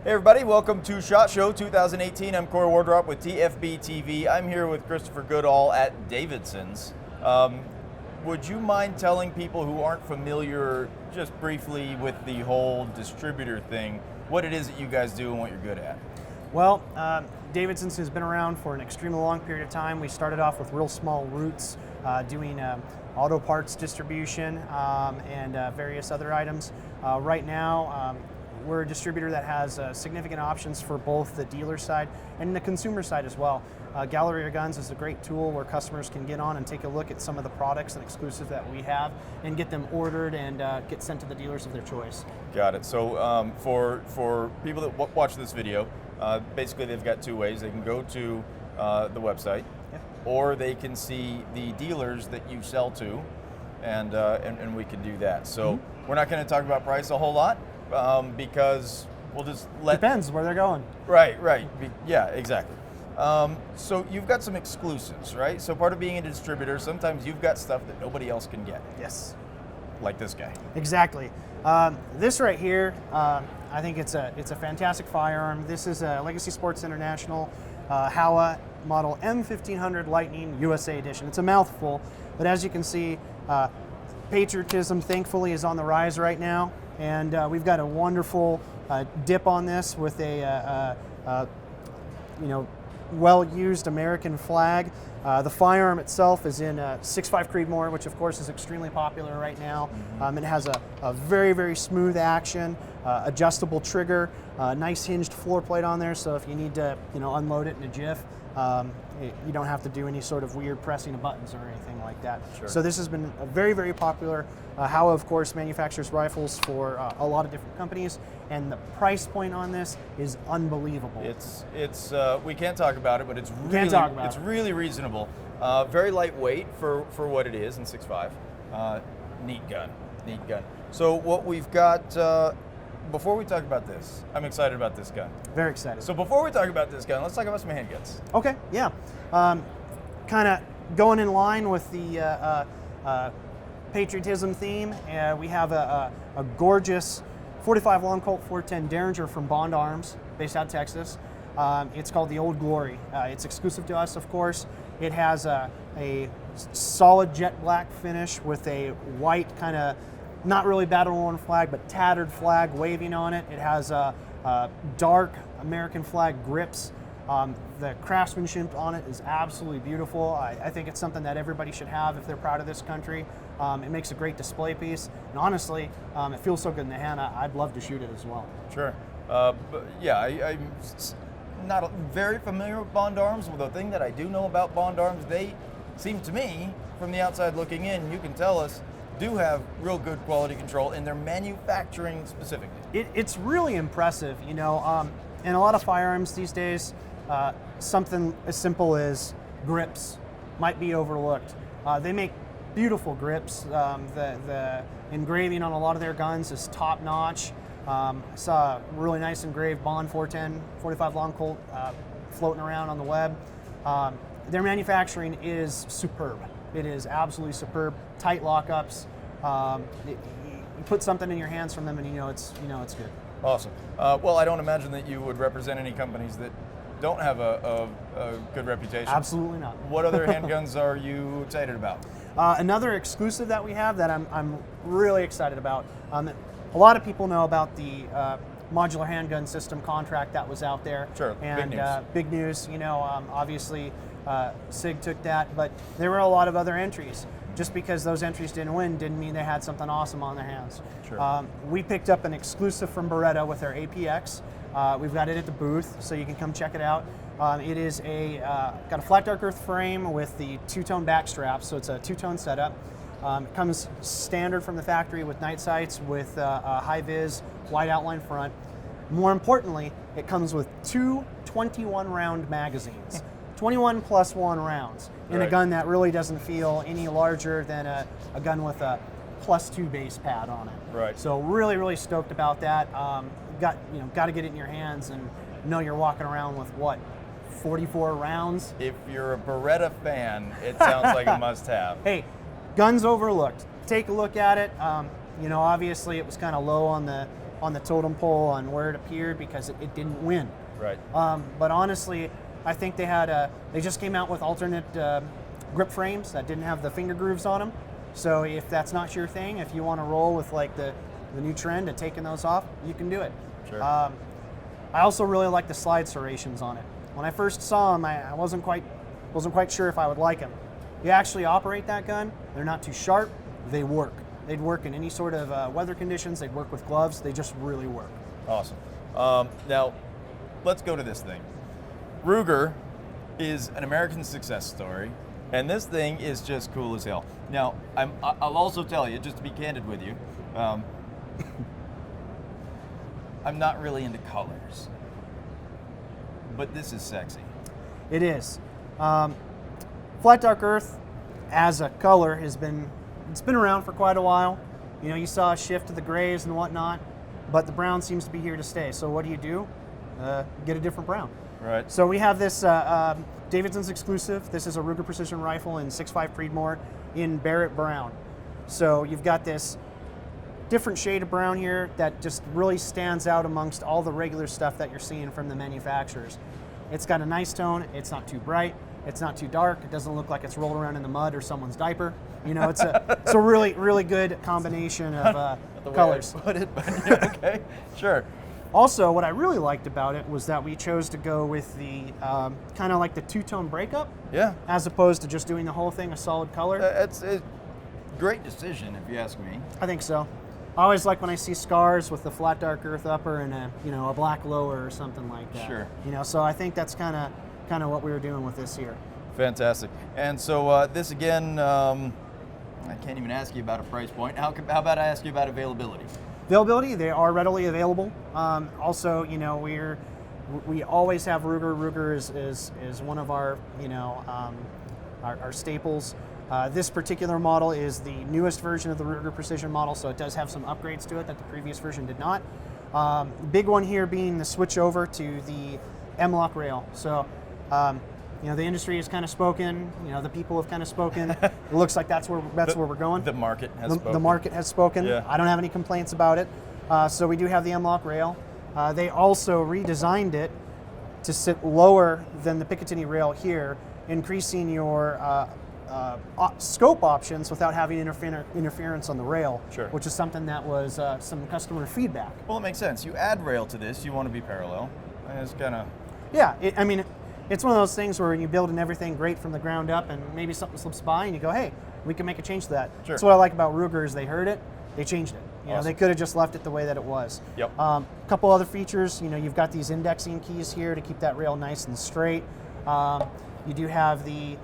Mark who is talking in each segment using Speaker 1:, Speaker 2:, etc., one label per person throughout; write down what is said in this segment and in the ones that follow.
Speaker 1: Hey everybody, welcome to SHOT Show 2018. I'm Corey Wardrop with TFB TV. I'm here with Christopher Goodall at Davidsons. Would you mind telling people who aren't familiar, just briefly, with the whole distributor thing, what it is that you guys do and what you're good at?
Speaker 2: Well, Davidsons has been around for an extremely long period of time. We started off with real small roots, doing auto parts distribution and various other items. Right now, we're a distributor that has significant options for both the dealer side and the consumer side as well. Gallery of Guns is a great tool where customers can get on and take a look at some of the products and exclusives that we have and get them ordered and get sent to the dealers of their choice.
Speaker 1: Got it. So for people that watch this video, basically they've got two ways. They can go to the website, or they can see the dealers that you sell to, and we can do that. So we're not going to talk about price a whole lot because we'll just let...
Speaker 2: Depends where they're going.
Speaker 1: Right. Yeah, exactly. So you've got some exclusives, right? So part of being a distributor, sometimes you've got stuff that nobody else can get.
Speaker 2: Yes.
Speaker 1: Like this guy.
Speaker 2: Exactly. This right here, I think it's a fantastic firearm. This is a Legacy Sports International Howa model M1500 Lightning USA edition. It's a mouthful, but as you can see, patriotism thankfully is on the rise right now, and we've got a wonderful dip on this with a well-used American flag. The firearm itself is in 6.5 Creedmoor, which of course is extremely popular right now. It has a very, very smooth action, adjustable trigger, nice hinged floor plate on there, so if you need to unload it in a jiff, you don't have to do any sort of weird pressing of buttons or anything like that.
Speaker 1: Sure.
Speaker 2: So this has been very, very popular. Howa, of course, manufactures rifles for a lot of different companies, and the price point on this is unbelievable.
Speaker 1: It's we can't talk about it, but it's really reasonable. Very lightweight for what it is in 6.5. Neat gun. So what we've got. Before we talk about this, I'm excited about this gun.
Speaker 2: Very excited.
Speaker 1: So before we talk about this gun, let's talk about some handguns.
Speaker 2: Okay, yeah. Kind of going in line with the patriotism theme, we have a gorgeous 45 Long Colt 410 Derringer from Bond Arms, based out of Texas. It's called the Old Glory. It's exclusive to us, of course. It has a solid jet black finish with a white kind of, not really battle-worn flag, but tattered flag waving on it. It has dark American flag grips. The craftsmanship on it is absolutely beautiful. I think it's something that everybody should have if they're proud of this country. It makes a great display piece, and honestly, it feels so good in the hand. I'd love to shoot it as well.
Speaker 1: Sure. But yeah, I'm not very familiar with Bond Arms. Well, the thing that I do know about Bond Arms, they seem to me, from the outside looking in, you can tell us, do have real good quality control in their manufacturing specifically.
Speaker 2: It's really impressive, in a lot of firearms these days, something as simple as grips might be overlooked. They make beautiful grips. The engraving on a lot of their guns is top notch. I saw a really nice engraved Bond 410 45 Long Colt floating around on the web. Their manufacturing is superb. It is absolutely superb. Tight lockups. You put something in your hands from them, and it's good.
Speaker 1: Awesome. Well, I don't imagine that you would represent any companies that don't have a good reputation.
Speaker 2: Absolutely not.
Speaker 1: What other handguns are you excited about?
Speaker 2: Another exclusive that we have that I'm really excited about. A lot of people know about the modular handgun system contract that was out there.
Speaker 1: Sure.
Speaker 2: And
Speaker 1: big news.
Speaker 2: Big news. Obviously. SIG took that, but there were a lot of other entries. Just because those entries didn't win didn't mean they had something awesome on their hands.
Speaker 1: Sure.
Speaker 2: We picked up an exclusive from Beretta with their APX. We've got it at the booth, so you can come check it out. It is got a flat dark earth frame with the two-tone back straps, so it's a two-tone setup. It comes standard from the factory with night sights, with a high-vis, wide outline front. More importantly, it comes with two 21-round magazines. 21 plus 1 rounds in a gun that really doesn't feel any larger than a gun with a +2 base pad on it.
Speaker 1: Right.
Speaker 2: So really stoked about that. Got to get it in your hands and know you're walking around with what, 44 rounds.
Speaker 1: If you're a Beretta fan, it sounds like a must-have.
Speaker 2: Hey, guns overlooked. Take a look at it. Obviously it was kind of low on the on the totem pole on where it appeared because it didn't win.
Speaker 1: Right.
Speaker 2: But honestly, I think they just came out with alternate grip frames that didn't have the finger grooves on them. So if that's not your thing, if you want to roll with like the new trend of taking those off, you can do it.
Speaker 1: Sure.
Speaker 2: I also really like the slide serrations on it. When I first saw them, I wasn't quite sure if I would like them. You actually operate that gun, they're not too sharp, they work. They'd work in any sort of weather conditions, they'd work with gloves, they just really work.
Speaker 1: Awesome. Now, let's go to this thing. Ruger is an American success story, and this thing is just cool as hell. Now, I'll also tell you, just to be candid with you, I'm not really into colors, but this is sexy.
Speaker 2: It is. Flat Dark Earth, as a color, it's been around for quite a while. You know, you saw a shift to the grays and whatnot, but the brown seems to be here to stay. So what do? Get a different brown.
Speaker 1: Right.
Speaker 2: So we have this Davidsons exclusive. This is a Ruger Precision Rifle in 6.5 Creedmoor in Barrett Brown. So you've got this different shade of brown here that just really stands out amongst all the regular stuff that you're seeing from the manufacturers. It's got a nice tone. It's not too bright. It's not too dark. It doesn't look like it's rolled around in the mud or someone's diaper. You know, it's a really, really good combination of colors.
Speaker 1: Put it, but yeah, okay, sure.
Speaker 2: Also, what I really liked about it was that we chose to go with the kind of like the two-tone breakup.
Speaker 1: Yeah.
Speaker 2: As opposed to just doing the whole thing a solid color.
Speaker 1: It's a great decision, if you ask me.
Speaker 2: I think so. I always like when I see scars with the Flat Dark Earth upper and a black lower or something like that.
Speaker 1: Sure.
Speaker 2: You know, so I think that's kind of what we were doing with this here.
Speaker 1: Fantastic. And so this again, I can't even ask you about a price point. How about I ask you about availability?
Speaker 2: Availability, they are readily available. Also, you know, we always have Ruger. Ruger is one of our our staples. This particular model is the newest version of the Ruger Precision model, so it does have some upgrades to it that the previous version did not. Big one here being the switch over to the M-lok rail. So, you know, the industry has kind of spoken. You know, the people have kind of spoken. It looks like that's where we're going.
Speaker 1: The market has spoken.
Speaker 2: The market has spoken.
Speaker 1: Yeah.
Speaker 2: I don't have any complaints about it. So we do have the M-lok rail. They also redesigned it to sit lower than the Picatinny rail here, increasing your scope options without having interference on the rail,
Speaker 1: sure.
Speaker 2: Which is something that was some customer feedback.
Speaker 1: Well, it makes sense. You add rail to this, you want to be parallel. And it's kind of...
Speaker 2: Yeah, I mean, it's one of those things where you build everything great from the ground up and maybe something slips by and you go, hey, we can make a change to that.
Speaker 1: Sure.
Speaker 2: That's what I like about Ruger is they heard it, they changed it. You know,
Speaker 1: Awesome.
Speaker 2: they could have just left it the way that it was.
Speaker 1: Yep.
Speaker 2: A couple other features, you know, you've got these indexing keys here to keep that rail nice and straight. You do have the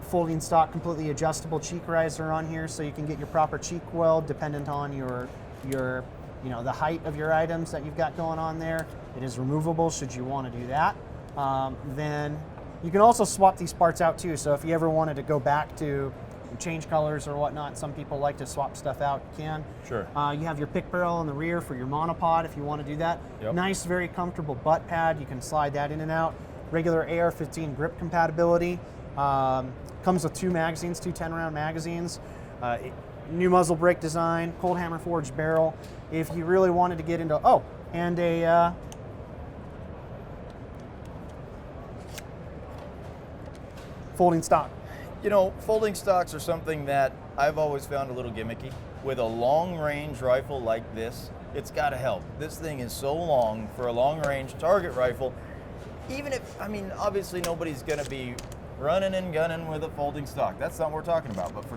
Speaker 2: folding stock, completely adjustable cheek riser on here, so you can get your proper cheek weld dependent on your the height of your items that you've got going on there. It is removable should you want to do that. Then you can also swap these parts out too. So if you ever wanted to go back to change colors or whatnot, some people like to swap stuff out. You can.
Speaker 1: Sure.
Speaker 2: You have your pick barrel in the rear for your monopod if you want to do that.
Speaker 1: Yep. Nice,
Speaker 2: very comfortable butt pad. You can slide that in and out. Regular AR-15 grip compatibility. Comes with two magazines, two 10-round magazines. New muzzle brake design, cold hammer forged barrel. If you really wanted to get into, and a folding stock.
Speaker 1: You know, folding stocks are something that I've always found a little gimmicky. With a long-range rifle like this, it's got to help. This thing is so long for a long-range target rifle. Even if, I mean, obviously nobody's going to be running and gunning with a folding stock. That's not what we're talking about. But for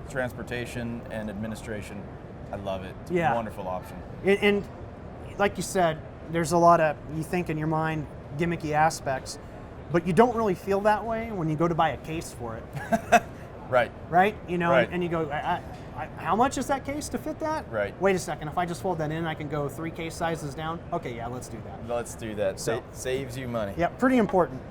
Speaker 1: transportation and administration, I love it. It's a wonderful option.
Speaker 2: And like you said, there's a lot of, you think in your mind, gimmicky aspects. But you don't really feel that way when you go to buy a case for it.
Speaker 1: Right.
Speaker 2: Right? You know,
Speaker 1: right.
Speaker 2: And you go, how much is that case to fit that?
Speaker 1: Right.
Speaker 2: Wait a second, if I just fold that in, I can go 3 case sizes down? Okay, yeah, let's do that.
Speaker 1: Let's do that. Saves you money.
Speaker 2: Yeah, pretty important.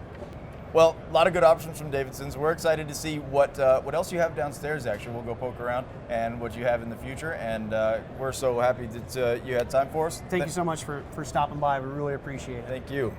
Speaker 1: Well, a lot of good options from Davidsons. We're excited to see what else you have downstairs, actually. We'll go poke around and what you have in the future. And we're so happy that you had time for us.
Speaker 2: Thank you so much for stopping by. We really appreciate it.
Speaker 1: Thank you.